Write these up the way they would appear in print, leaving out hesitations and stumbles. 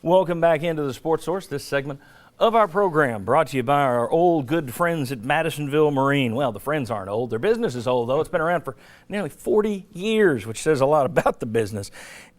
Welcome back into the Sports Source. This segment of our program brought to you by our old good friends at Madisonville Marine. Well, the friends aren't old. Their business is old, though. It's been around for nearly 40 years, which says a lot about the business.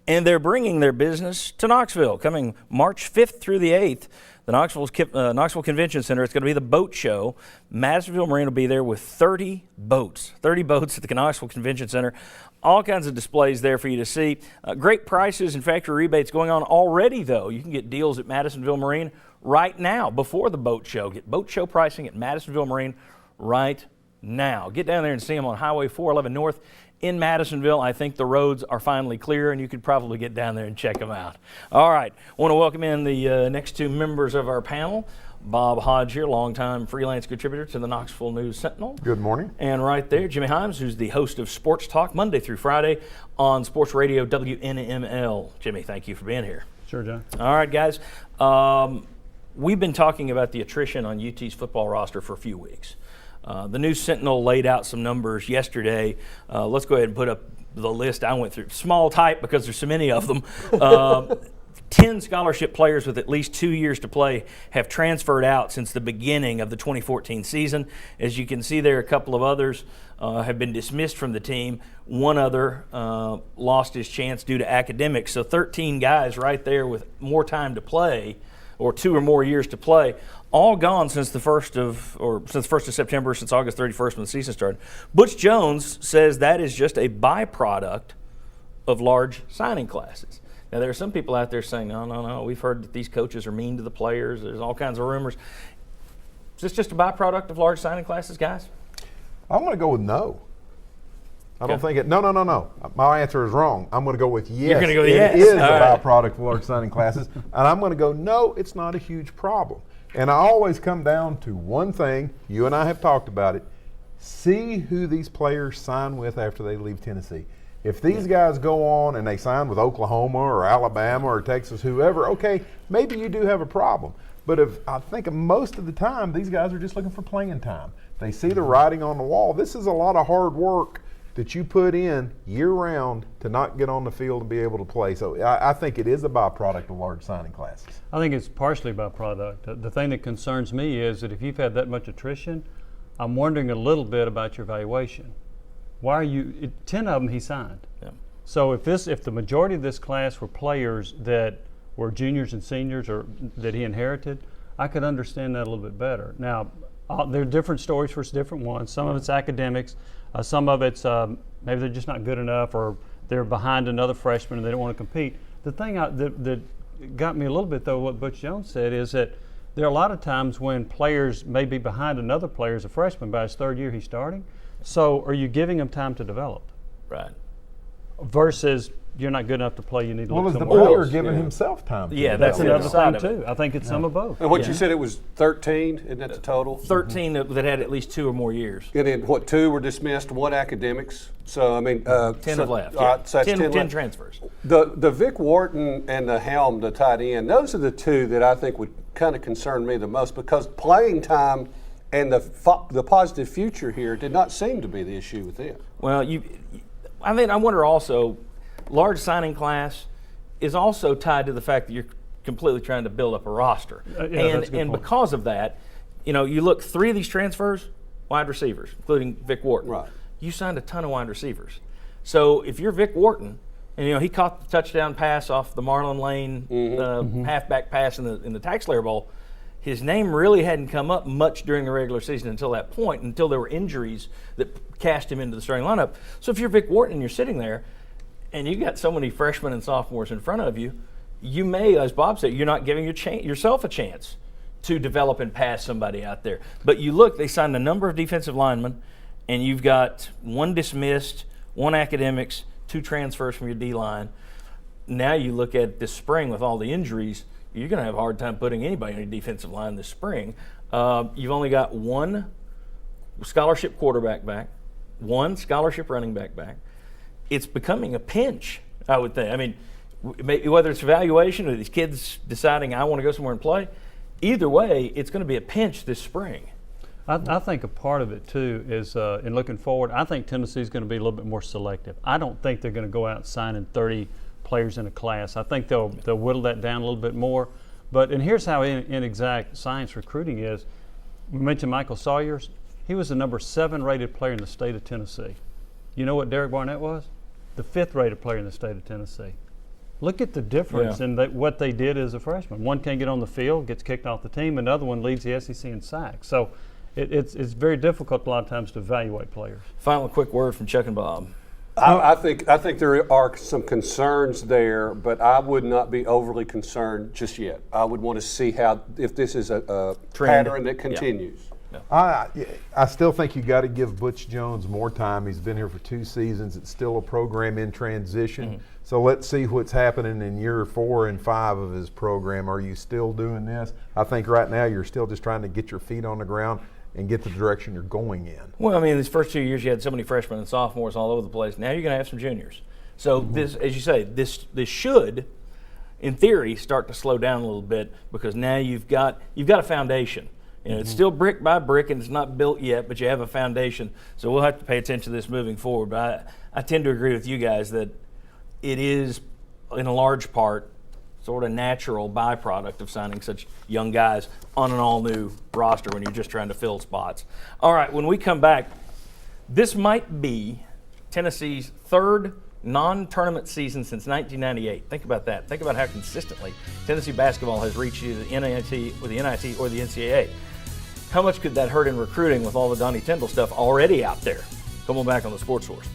And they're bringing their business to Knoxville, coming March 5th through the 8th. The Knoxville Convention Center, it's going to be the boat show. Madisonville Marine will be there with 30 boats at the Knoxville Convention Center. All kinds of displays there for you to see. Great prices and factory rebates going on already, though. You can get deals at Madisonville Marine right now before the boat show. Get boat show pricing at Madisonville Marine right now. Get down there and see them on Highway 411 North in Madisonville. I think the roads are finally clear, and you could probably get down there and check them out. All right, I want to welcome in the next two members of our panel. Bob Hodge here, longtime freelance contributor to the Knoxville News Sentinel. Good morning. And right there, Jimmy Himes, who's the host of Sports Talk Monday through Friday on Sports Radio WNML. Jimmy, thank you for being here. Sure, John. All right, guys. We've been talking about the attrition on UT's football roster for a few weeks. The News Sentinel laid out some numbers yesterday. Let's go ahead and put up the list I went through. Small type because there's so many of them. 10 scholarship players with at least 2 years to play have transferred out since the beginning of the 2014 season. As you can see there, a couple of others have been dismissed from the team. One other lost his chance due to academics. So 13 guys right there with more time to play, or 2 or more years to play, all gone since the 1st of September, since August 31st when the season started. Butch Jones says that is just a byproduct of large signing classes. Now, there are some people out there saying, no, we've heard that these coaches are mean to the players. There's all kinds of rumors. Is this just a byproduct of large signing classes, guys? I'm going to go with no. I don't think it. No. My answer is wrong. I'm going to go with yes. You're going to go with yes. It is a byproduct of large signing classes. And I'm going to go no, it's not a huge problem. And I always come down to one thing. You and I have talked about it. See who these players sign with after they leave Tennessee. If these guys go on and they sign with Oklahoma or Alabama or Texas, whoever, okay, maybe you do have a problem. But I think most of the time, these guys are just looking for playing time. They see the writing on the wall. This is a lot of hard work that you put in year-round to not get on the field and be able to play. So I think it is a byproduct of large signing classes. I think it's partially a byproduct. The thing that concerns me is that if you've had that much attrition, I'm wondering a little bit about your evaluation. Why are you? 10 of them he signed. Yeah. So if the majority of this class were players that were juniors and seniors or that he inherited, I could understand that a little bit better. Now, there are different stories for different ones. Some of it's academics. Some of it's maybe they're just not good enough, or they're behind another freshman and they don't want to compete. The thing that got me a little bit, though, what Butch Jones said is that there are a lot of times when players may be behind another player as a freshman. By his 3rd year, he's starting. So are you giving him time to develop? Right. Versus you're not good enough to play, you need to look Well, is the somewhere player else. giving himself time? Yeah, That's the another other side thing, of it. too. I think it's some of both. And what you said, it was 13, isn't that the total? 13 that had at least 2 or more years. And then, 2 were dismissed, 1 academics. So, I mean, 10 have left. So that's 10 left. transfers. The Vic Wharton and the Helm, the tight end, those are the 2 that I think would kind of concern me the most, because playing time and the positive future here did not seem to be the issue with them. Well, I wonder also, large signing class is also tied to the fact that you're completely trying to build up a roster. That's a good and point. because of that, you look, 3 of these transfers, wide receivers, including Vic Wharton. Right. You signed a ton of wide receivers. So if you're Vic Wharton, and he caught the touchdown pass off the Marlon Lane halfback pass in the Taxslayer Bowl, his name really hadn't come up much during the regular season until that point, until there were injuries that cast him into the starting lineup. So if you're Vic Wharton and you're sitting there, and you got so many freshmen and sophomores in front of you, you may, as Bob said, you're not giving yourself a chance to develop and pass somebody out there. But you look, they signed a number of defensive linemen, and you've got 1 dismissed, 1 academics, 2 transfers from your D-line. Now you look at this spring with all the injuries, you're going to have a hard time putting anybody on your defensive line this spring. You've only got 1 scholarship quarterback back, 1 scholarship running back back. It's becoming a pinch, I would think. I mean, whether it's evaluation or these kids deciding I want to go somewhere and play, either way, it's going to be a pinch this spring. I think a part of it, too, is in looking forward, I think Tennessee's going to be a little bit more selective. I don't think they're going to go out signing 30 players in a class. I think they'll whittle that down a little bit more. And here's how inexact science recruiting is. We mentioned Michael Sawyers. He was the number 7 rated player in the state of Tennessee. You know what Derek Barnett was? The 5th rated player in the state of Tennessee. Look at the difference in what they did as a freshman. One can't get on the field, gets kicked off the team. Another one leads the SEC in sacks. So it's very difficult a lot of times to evaluate players. Final quick word from Chuck and Bob. I think there are some concerns there, but I would not be overly concerned just yet. I would want to see if this is a pattern that continues. I still think you got to give Butch Jones more time. He's been here for 2 seasons. It's still a program in transition. Mm-hmm. So let's see what's happening in year 4 and 5 of his program. Are you still doing this? I think right now you're still just trying to get your feet on the ground and get the direction you're going in. Well, I mean, these first 2 years you had so many freshmen and sophomores all over the place. Now you're going to have some juniors. So this, as you say, this should, in theory, start to slow down a little bit because now you've got a foundation. You know, it's still brick by brick and it's not built yet, but you have a foundation. So we'll have to pay attention to this moving forward. But I tend to agree with you guys that it is, in a large part, sort of natural byproduct of signing such young guys on an all-new roster when you're just trying to fill spots. All right, when we come back, this might be Tennessee's 3rd non-tournament season since 1998. Think about that. Think about how consistently Tennessee basketball has reached either the NIT or the NCAA. How much could that hurt in recruiting with all the Donnie Tyndall stuff already out there? Come on back on the Sports Source.